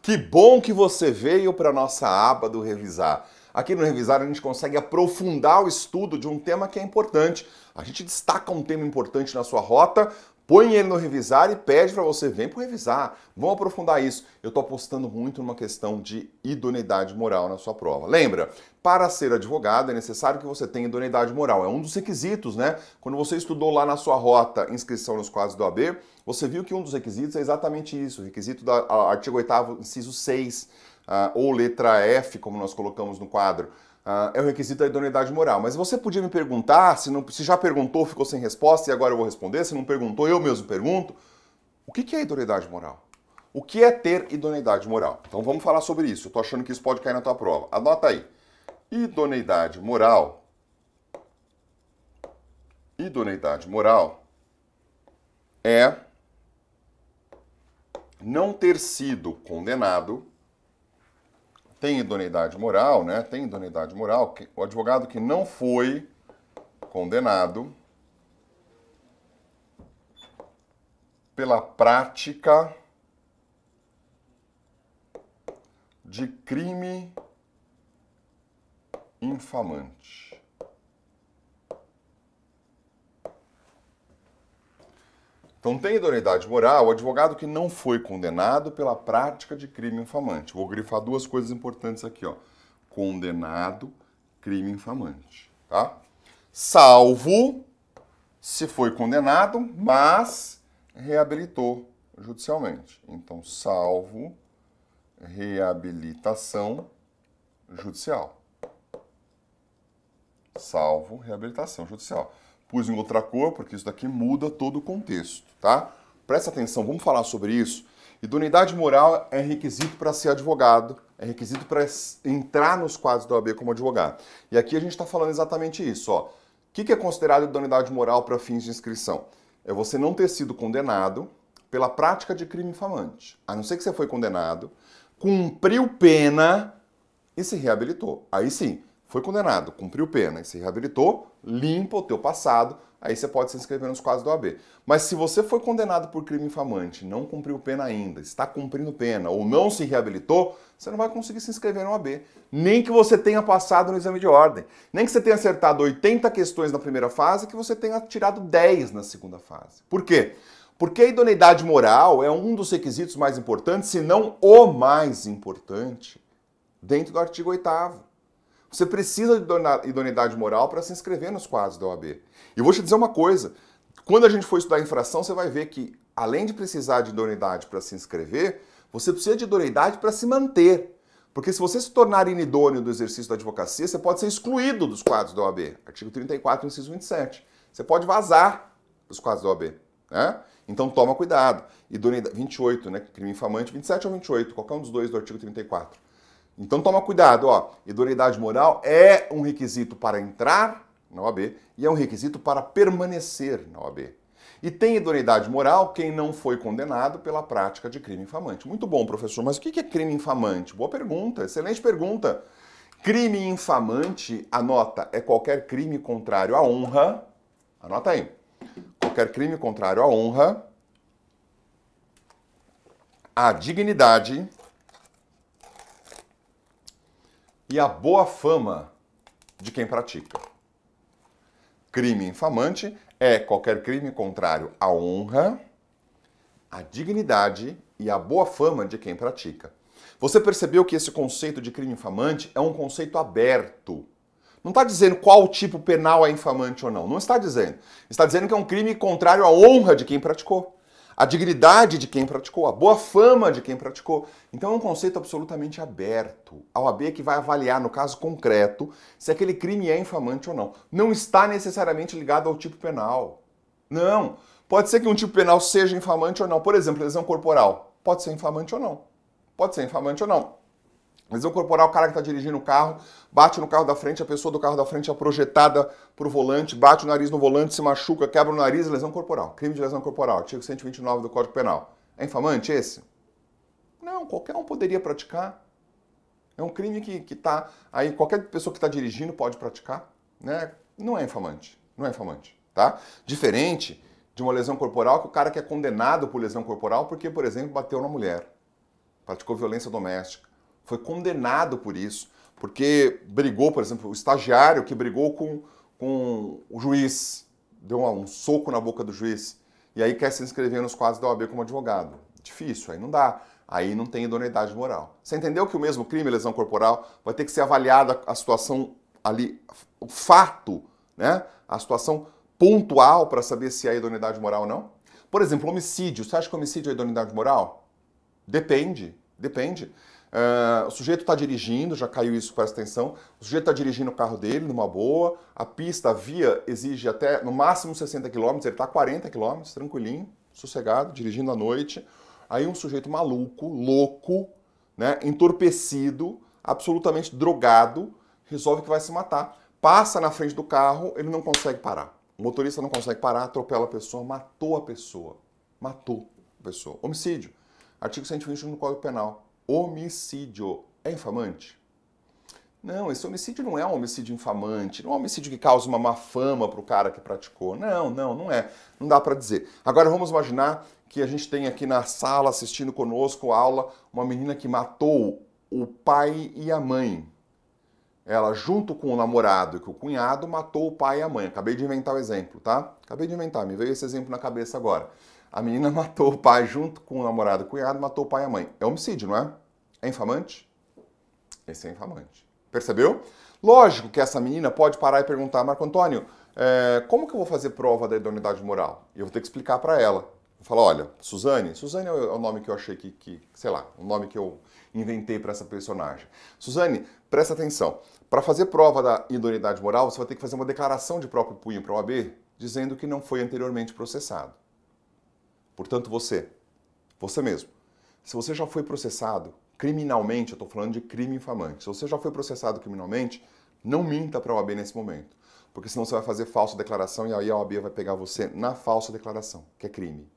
Que bom que você veio para a nossa aba do Revisar. Aqui no Revisar a gente consegue aprofundar o estudo de um tema que é importante. A gente destaca um tema importante na sua rota, põe ele no Revisar e pede para você, vem para o Revisar. Vamos aprofundar isso. Eu estou apostando muito numa questão de idoneidade moral na sua prova. Lembra? Para ser advogado é necessário que você tenha idoneidade moral. É um dos requisitos, né? Quando você estudou lá na sua rota inscrição nos quadros do AB, você viu que um dos requisitos é exatamente isso, o requisito do artigo 8º, inciso 6, ou letra F, como nós colocamos no quadro, é o requisito da idoneidade moral. Mas você podia me perguntar, se já perguntou, ficou sem resposta e agora eu vou responder, se não perguntou, eu mesmo pergunto, o que é idoneidade moral? O que é ter idoneidade moral? Então vamos falar sobre isso, eu tô achando que isso pode cair na tua prova. Anota aí. Idoneidade moral é não ter sido condenado. Tem idoneidade moral, né? Tem idoneidade moral. O advogado que não foi condenado pela prática de crime infamante. Então tem idoneidade moral o advogado que não foi condenado pela prática de crime infamante. Vou grifar duas coisas importantes aqui, ó. Condenado, crime infamante, tá? Salvo se foi condenado, mas reabilitou judicialmente. Então, salvo reabilitação judicial. Salvo reabilitação judicial. Pus em outra cor, porque isso daqui muda todo o contexto, tá? Presta atenção, vamos falar sobre isso. Idoneidade moral é requisito para ser advogado, é requisito para entrar nos quadros da OAB como advogado. E aqui a gente está falando exatamente isso, ó. O que é considerado idoneidade moral para fins de inscrição? É você não ter sido condenado pela prática de crime infamante. A não ser que você foi condenado, cumpriu pena e se reabilitou. Aí sim, foi condenado, cumpriu pena e se reabilitou, limpa o teu passado, aí você pode se inscrever nos quadros do OAB. Mas se você foi condenado por crime infamante, não cumpriu pena ainda, está cumprindo pena ou não se reabilitou, você não vai conseguir se inscrever no OAB. Nem que você tenha passado no exame de ordem. Nem que você tenha acertado 80 questões na primeira fase, que você tenha tirado 10 na segunda fase. Por quê? Porque a idoneidade moral é um dos requisitos mais importantes, se não o mais importante, dentro do artigo 8º. Você precisa de idoneidade moral para se inscrever nos quadros da OAB. E vou te dizer uma coisa, quando a gente for estudar infração, você vai ver que, além de precisar de idoneidade para se inscrever, você precisa de idoneidade para se manter. Porque se você se tornar inidôneo do exercício da advocacia, você pode ser excluído dos quadros da OAB. Artigo 34, inciso 27. Você pode vazar dos quadros da OAB, né? Então toma cuidado. Idoneidade 28, né? Crime infamante, 27 ou 28, qualquer um dos dois do artigo 34. Então toma cuidado, ó. Idoneidade moral é um requisito para entrar na OAB e é um requisito para permanecer na OAB. E tem idoneidade moral quem não foi condenado pela prática de crime infamante. Muito bom, professor, mas o que é crime infamante? Boa pergunta, excelente pergunta. Crime infamante, anota, é qualquer crime contrário à honra, anota aí, qualquer crime contrário à honra, à dignidade e a boa fama de quem pratica. Crime infamante é qualquer crime contrário à honra, à dignidade e à boa fama de quem pratica. Você percebeu que esse conceito de crime infamante é um conceito aberto. Não está dizendo qual tipo penal é infamante ou não. Não está dizendo. Está dizendo que é um crime contrário à honra de quem praticou, a dignidade de quem praticou, a boa fama de quem praticou. Então é um conceito absolutamente aberto. A OAB é que vai avaliar, no caso concreto, se aquele crime é infamante ou não. Não está necessariamente ligado ao tipo penal. Não. Pode ser que um tipo penal seja infamante ou não. Por exemplo, lesão corporal. Pode ser infamante ou não. Pode ser infamante ou não. Lesão corporal, o cara que está dirigindo o carro, bate no carro da frente, a pessoa do carro da frente é projetada para o volante, bate o nariz no volante, se machuca, quebra o nariz, lesão corporal. Crime de lesão corporal, artigo 129 do Código Penal. É infamante esse? Não, qualquer um poderia praticar. É um crime que está aí, qualquer pessoa que está dirigindo pode praticar, né? Não é infamante, não é infamante, tá? Diferente de uma lesão corporal que o cara que é condenado por lesão corporal porque, por exemplo, bateu na mulher. praticou violência doméstica, foi condenado por isso, porque brigou, por exemplo, o estagiário que brigou com o juiz, deu um soco na boca do juiz, e aí quer se inscrever nos quadros da OAB como advogado. Difícil, aí não dá. Aí não tem idoneidade moral. Você entendeu que o mesmo crime, lesão corporal, vai ter que ser avaliada a situação ali, o fato, né? A situação pontual para saber se há idoneidade moral ou não? Por exemplo, homicídio. Você acha que homicídio é idoneidade moral? Depende, depende. O sujeito está dirigindo, já caiu isso, presta atenção. O sujeito está dirigindo o carro dele numa boa, a pista, a via exige até no máximo 60 km, ele está a 40 km, tranquilinho, sossegado, dirigindo à noite. Aí um sujeito maluco, louco, né, entorpecido, absolutamente drogado, resolve que vai se matar. Passa na frente do carro, ele não consegue parar. O motorista não consegue parar, atropela a pessoa, matou a pessoa. Matou a pessoa. Homicídio. Artigo 121 do Código Penal. Homicídio. É infamante? Não, esse homicídio não é um homicídio infamante, não é um homicídio que causa uma má fama para o cara que praticou. Não é. Não dá para dizer. Agora vamos imaginar que a gente tem aqui na sala, assistindo conosco a aula, uma menina que matou o pai e a mãe. Ela, junto com o namorado e com o cunhado, matou o pai e a mãe. Acabei de inventar o exemplo, tá? Acabei de inventar, me veio esse exemplo na cabeça agora. A menina matou o pai junto com o namorado e o cunhado, matou o pai e a mãe. É homicídio, não é? É infamante? Esse é infamante. Percebeu? Lógico que essa menina pode parar e perguntar, Marco Antônio, como que eu vou fazer prova da idoneidade moral? E eu vou ter que explicar para ela. Vou falar, olha, Suzane é o nome que eu achei sei lá, o nome que eu inventei para essa personagem. Suzane, presta atenção. Para fazer prova da idoneidade moral, você vai ter que fazer uma declaração de próprio punho para a OAB, dizendo que não foi anteriormente processado. Portanto, você mesmo, se você já foi processado criminalmente, eu estou falando de crime infamante, se você já foi processado criminalmente, não minta para a OAB nesse momento, porque senão você vai fazer falsa declaração e aí a OAB vai pegar você na falsa declaração, que é crime.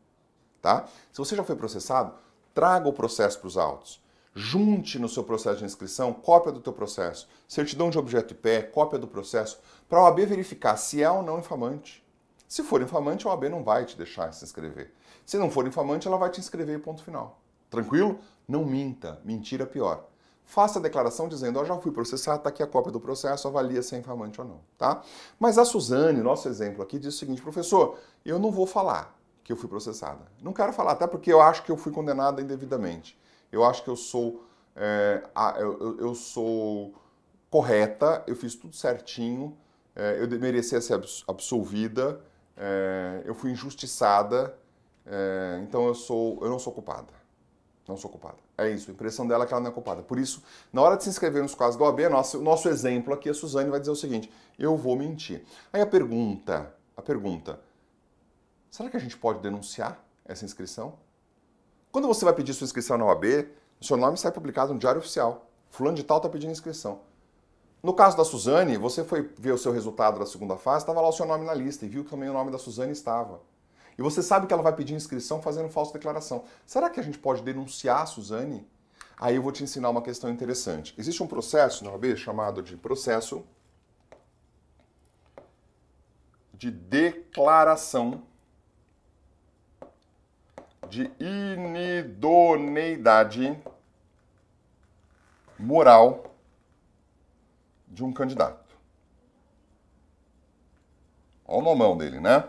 Tá? Se você já foi processado, traga o processo para os autos. Junte no seu processo de inscrição cópia do teu processo, certidão de objeto e pé, cópia do processo, para a OAB verificar se é ou não infamante. Se for infamante, a OAB não vai te deixar se inscrever. Se não for infamante, ela vai te inscrever e ponto final. Tranquilo? Não minta. Mentira pior. Faça a declaração dizendo, já fui processado, está aqui a cópia do processo, avalia se é infamante ou não. Tá? Mas a Suzane, nosso exemplo aqui, diz o seguinte, professor, eu não vou falar que eu fui processada. Não quero falar, até porque eu acho que eu fui condenada indevidamente. Eu acho que eu sou correta, eu fiz tudo certinho, eu merecia ser absolvida, eu fui injustiçada, então eu não sou culpada. Não sou culpada. É isso, a impressão dela é que ela não é culpada. Por isso, na hora de se inscrever nos quadros da OAB, o nosso exemplo aqui, a Suzane vai dizer o seguinte, eu vou mentir. Aí a pergunta, será que a gente pode denunciar essa inscrição? Quando você vai pedir sua inscrição na OAB, o seu nome sai publicado no Diário Oficial. Fulano de tal está pedindo inscrição. No caso da Suzane, você foi ver o seu resultado da segunda fase, estava lá o seu nome na lista e viu que também o nome da Suzane estava. E você sabe que ela vai pedir inscrição fazendo falsa declaração. Será que a gente pode denunciar a Suzane? Aí eu vou te ensinar uma questão interessante. Existe um processo na OAB chamado de processo de declaração de inidoneidade moral de um candidato. Olha o nomão dele, né?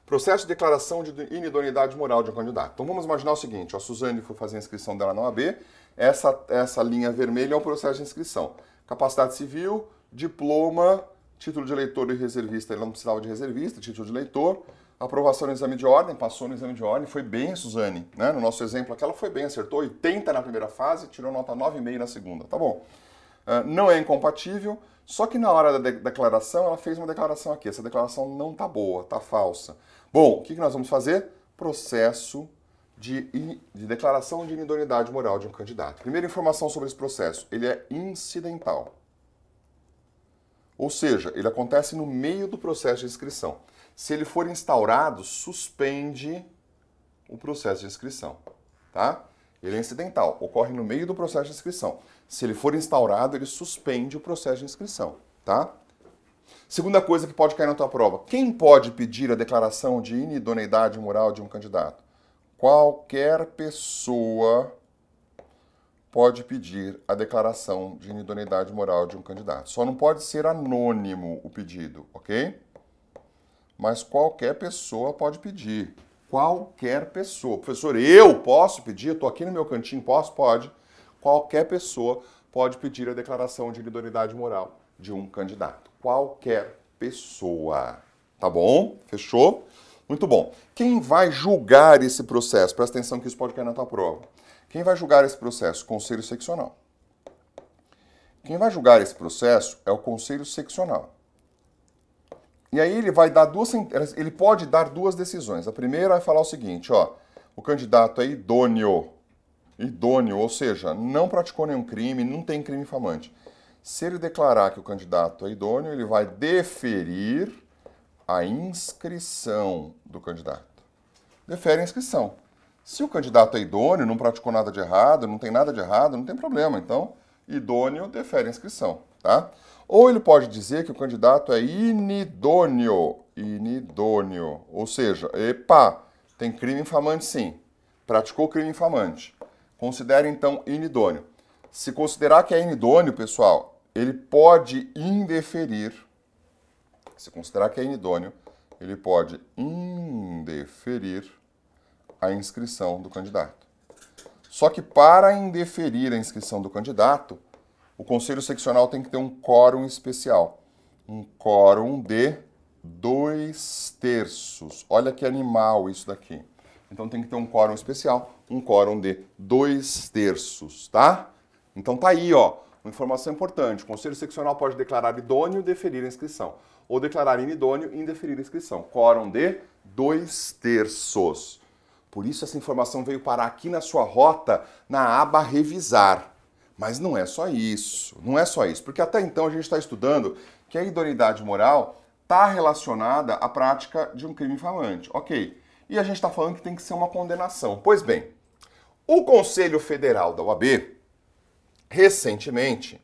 Processo de declaração de inidoneidade moral de um candidato. Então vamos imaginar o seguinte, a Suzane foi fazer a inscrição dela na OAB, essa linha vermelha é o processo de inscrição. Capacidade civil, diploma, título de eleitor e reservista, ele não precisava de reservista, título de eleitor, aprovação no exame de ordem, passou no exame de ordem, foi bem a Suzane, né? No nosso exemplo aqui ela foi bem, acertou 80 na primeira fase, tirou nota 9,5 na segunda, tá bom. Não é incompatível, só que na hora da declaração, ela fez uma declaração aqui, essa declaração não tá boa, tá falsa. Bom, o que nós vamos fazer? Processo de declaração de inidoneidade moral de um candidato. Primeira informação sobre esse processo, ele é incidental. Ou seja, ele acontece no meio do processo de inscrição. Se ele for instaurado, suspende o processo de inscrição, tá? Ele é incidental, ocorre no meio do processo de inscrição. Se ele for instaurado, ele suspende o processo de inscrição, tá? Segunda coisa que pode cair na tua prova. Quem pode pedir a declaração de inidoneidade moral de um candidato? Qualquer pessoa pode pedir a declaração de inidoneidade moral de um candidato. Só não pode ser anônimo o pedido, ok? Mas qualquer pessoa pode pedir. Qualquer pessoa. Professor, eu posso pedir? Estou aqui no meu cantinho, posso? Pode. Qualquer pessoa pode pedir a declaração de inidoneidade moral de um candidato. Qualquer pessoa. Tá bom? Fechou? Muito bom. Quem vai julgar esse processo? Presta atenção que isso pode cair na tua prova. Quem vai julgar esse processo? Conselho seccional. Quem vai julgar esse processo é o conselho seccional. E aí ele vai dar ele pode dar duas decisões. A primeira vai falar o seguinte, ó, o candidato é idôneo, ou seja, não praticou nenhum crime, não tem crime infamante. Se ele declarar que o candidato é idôneo, ele vai deferir a inscrição do candidato. Defere a inscrição. Se o candidato é idôneo, não praticou nada de errado, não tem nada de errado, não tem problema. Então, idôneo defere a inscrição, tá? Ou ele pode dizer que o candidato é inidôneo, ou seja, epa, tem crime infamante sim, praticou crime infamante. Considere então inidôneo. Se considerar que é inidôneo, pessoal, ele pode indeferir. Se considerar que é inidôneo, ele pode indeferir a inscrição do candidato. Só que para indeferir a inscrição do candidato, o conselho seccional tem que ter um quórum especial. Um quórum de 2/3. Olha que animal isso daqui. Então tem que ter um quórum especial, um quórum de 2/3, tá? Então tá aí, ó, uma informação importante. O conselho seccional pode declarar idôneo e deferir a inscrição. Ou declarar inidôneo e indeferir a inscrição. Quórum de 2/3. Por isso essa informação veio parar aqui na sua rota, na aba revisar. Mas não é só isso, porque até então a gente está estudando que a idoneidade moral está relacionada à prática de um crime infamante, ok? E a gente está falando que tem que ser uma condenação. Pois bem, o Conselho Federal da OAB, recentemente,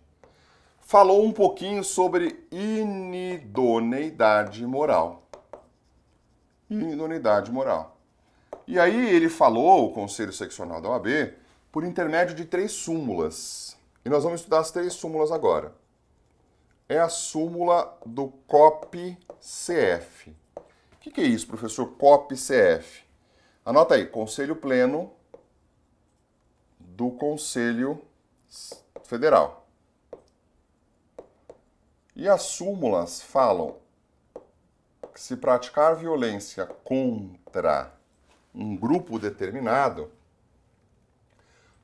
falou um pouquinho sobre inidoneidade moral. Inidoneidade moral. E aí ele falou, o Conselho Seccional da OAB, por intermédio de 3 súmulas. E nós vamos estudar as 3 súmulas agora. É a súmula do COP-CF. O que é isso, professor? COP-CF. Anota aí, Conselho Pleno do Conselho Federal. E as súmulas falam que se praticar violência contra um grupo determinado,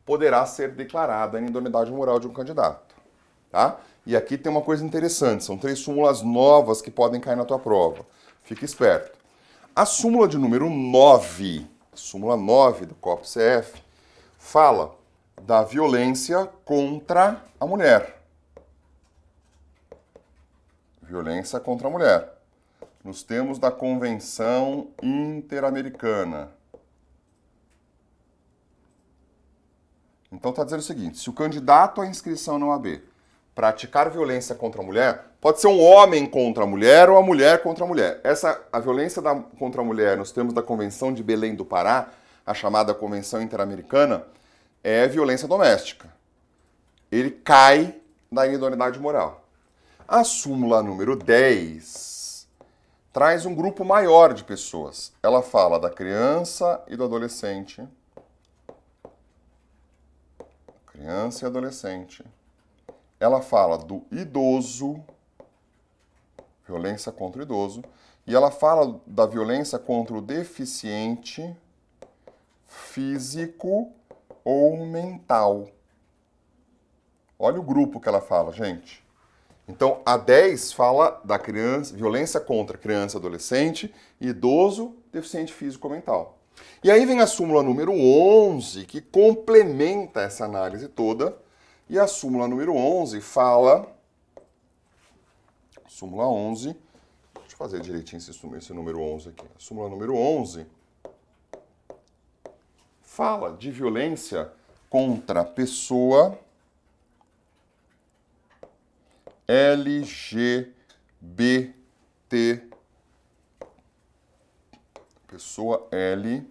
poderá ser declarada a inidoneidade moral de um candidato, tá? E aqui tem uma coisa interessante, são 3 súmulas novas que podem cair na tua prova. Fica esperto. A súmula de número 9, súmula 9 do COP-CF, fala da violência contra a mulher. Violência contra a mulher. Nos termos da Convenção Interamericana. Então está dizendo o seguinte, se o candidato à inscrição na OAB praticar violência contra a mulher, pode ser um homem contra a mulher ou a mulher contra a mulher. A violência contra a mulher, nos termos da Convenção de Belém do Pará, a chamada Convenção Interamericana, é violência doméstica. Ele cai da inidoneidade moral. A súmula número 10 traz um grupo maior de pessoas. Ela fala da criança e do adolescente. Criança e adolescente. Ela fala do idoso, violência contra o idoso, e ela fala da violência contra o deficiente físico ou mental. Olha o grupo que ela fala, gente. Então, a 10 fala da criança, violência contra criança, adolescente, idoso, deficiente físico ou mental. E aí vem a súmula número 11, que complementa essa análise toda. E a súmula número 11 fala... Súmula 11... Deixa eu fazer direitinho esse número 11 aqui. A súmula número 11 fala de violência contra a pessoa LGBT. Pessoa LGBTI+.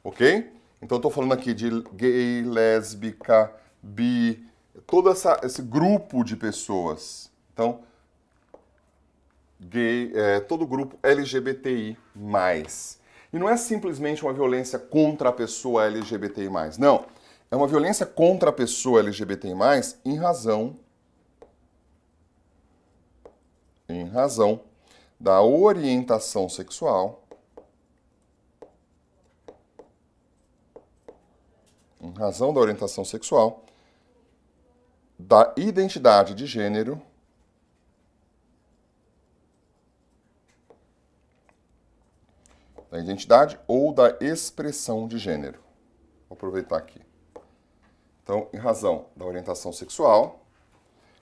Ok? Então, eu estou falando aqui de gay, lésbica, bi, todo esse grupo de pessoas. Então, gay, todo o grupo LGBTI+. E não é simplesmente uma violência contra a pessoa LGBTI+. Não, é uma violência contra a pessoa LGBTI+, em razão da orientação sexual, da identidade de gênero, da identidade ou da expressão de gênero. Vou aproveitar aqui. Então, em razão da orientação sexual,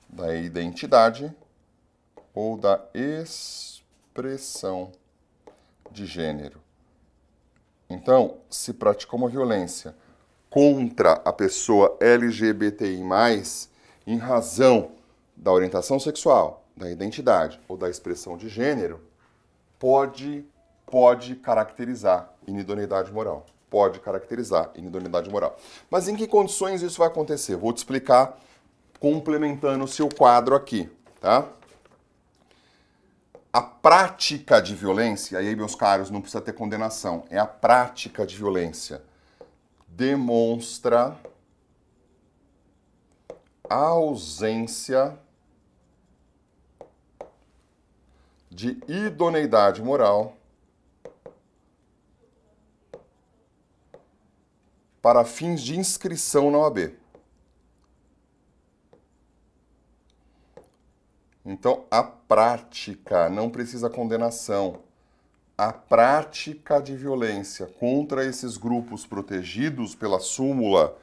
da identidade ou da expressão de gênero. Então, se praticou uma violência contra a pessoa LGBTI+, em razão da orientação sexual, da identidade ou da expressão de gênero, pode caracterizar inidoneidade moral. Pode caracterizar inidoneidade moral. Mas em que condições isso vai acontecer? Vou te explicar complementando o seu quadro aqui, tá? A prática de violência, e aí, meus caros, não precisa ter condenação, é a prática de violência, demonstra a ausência de idoneidade moral para fins de inscrição na OAB. Então, a prática, não precisa condenação, a prática de violência contra esses grupos protegidos pela súmula,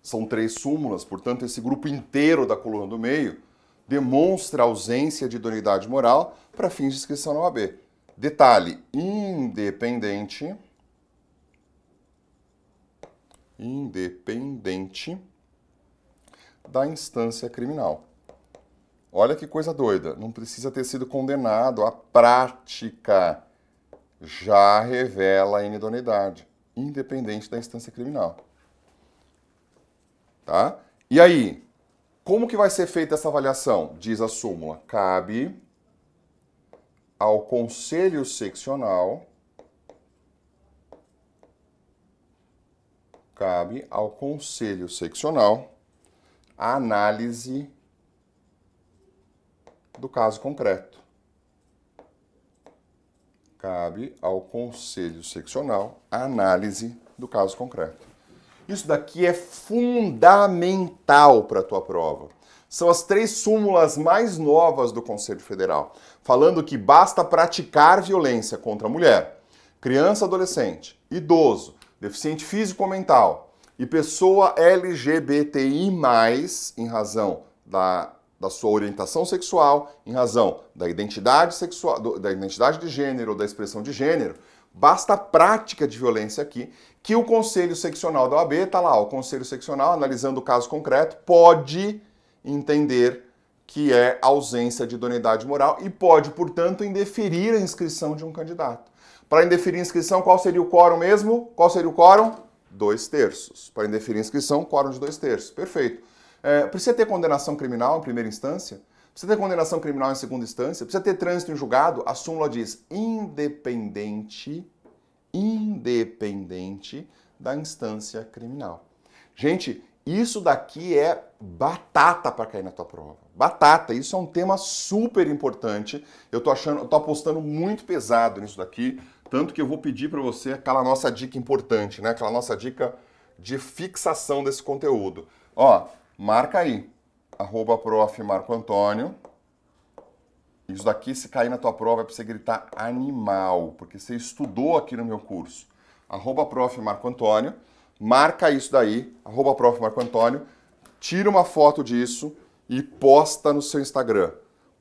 são 3 súmulas, portanto, esse grupo inteiro da coluna do meio, demonstra ausência de idoneidade moral para fins de inscrição na OAB. Detalhe, independente da instância criminal. Olha que coisa doida, não precisa ter sido condenado, a prática já revela a inidoneidade, independente da instância criminal. Tá? E aí, como que vai ser feita essa avaliação? Diz a súmula, cabe ao Conselho Seccional a análise do caso concreto. Cabe ao Conselho Seccional a análise do caso concreto. Isso daqui é fundamental para a tua prova. São as 3 súmulas mais novas do Conselho Federal, falando que basta praticar violência contra a mulher, criança, adolescente, idoso, deficiente físico ou mental e pessoa LGBTI+, em razão da sua orientação sexual, em razão da identidade sexual, da identidade de gênero ou da expressão de gênero, basta a prática de violência aqui, que o Conselho Seccional da OAB, está lá, o Conselho Seccional, analisando o caso concreto, pode entender que é ausência de idoneidade moral e pode, portanto, indeferir a inscrição de um candidato. Para indeferir a inscrição, qual seria o quórum mesmo? Qual seria o quórum? 2/3. Para indeferir a inscrição, quórum de 2/3. Perfeito. Precisa ter condenação criminal em primeira instância? Precisa ter condenação criminal em segunda instância? Precisa ter trânsito em julgado? A súmula diz independente da instância criminal. Gente, isso daqui é batata para cair na tua prova. Batata, isso é um tema super importante. Eu tô apostando muito pesado nisso daqui, tanto que eu vou pedir para você aquela nossa dica importante, né? Aquela nossa dica de fixação desse conteúdo. Ó, marca aí, @prof. Marco Antônio. Isso daqui, se cair na tua prova, é para você gritar animal, porque você estudou aqui no meu curso. @prof. Marco Antônio, marca isso daí, @prof. Marco Antônio, tira uma foto disso e posta no seu Instagram.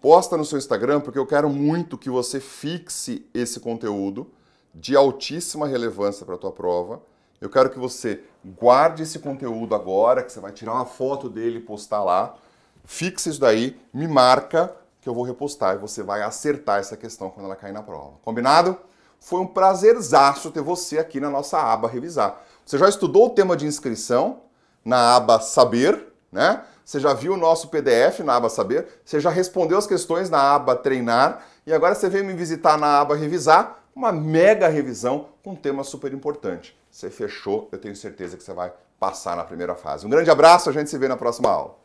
Posta no seu Instagram porque eu quero muito que você fixe esse conteúdo de altíssima relevância para a tua prova. Eu quero que você guarde esse conteúdo agora, que você vai tirar uma foto dele e postar lá. Fixe isso daí, me marca que eu vou repostar e você vai acertar essa questão quando ela cair na prova. Combinado? Foi um prazerzaço ter você aqui na nossa aba Revisar. Você já estudou o tema de inscrição na aba Saber, né? Você já viu o nosso PDF na aba Saber, você já respondeu as questões na aba Treinar e agora você veio me visitar na aba Revisar, uma mega revisão com um tema super importante. Você fechou, eu tenho certeza que você vai passar na primeira fase. Um grande abraço, a gente se vê na próxima aula.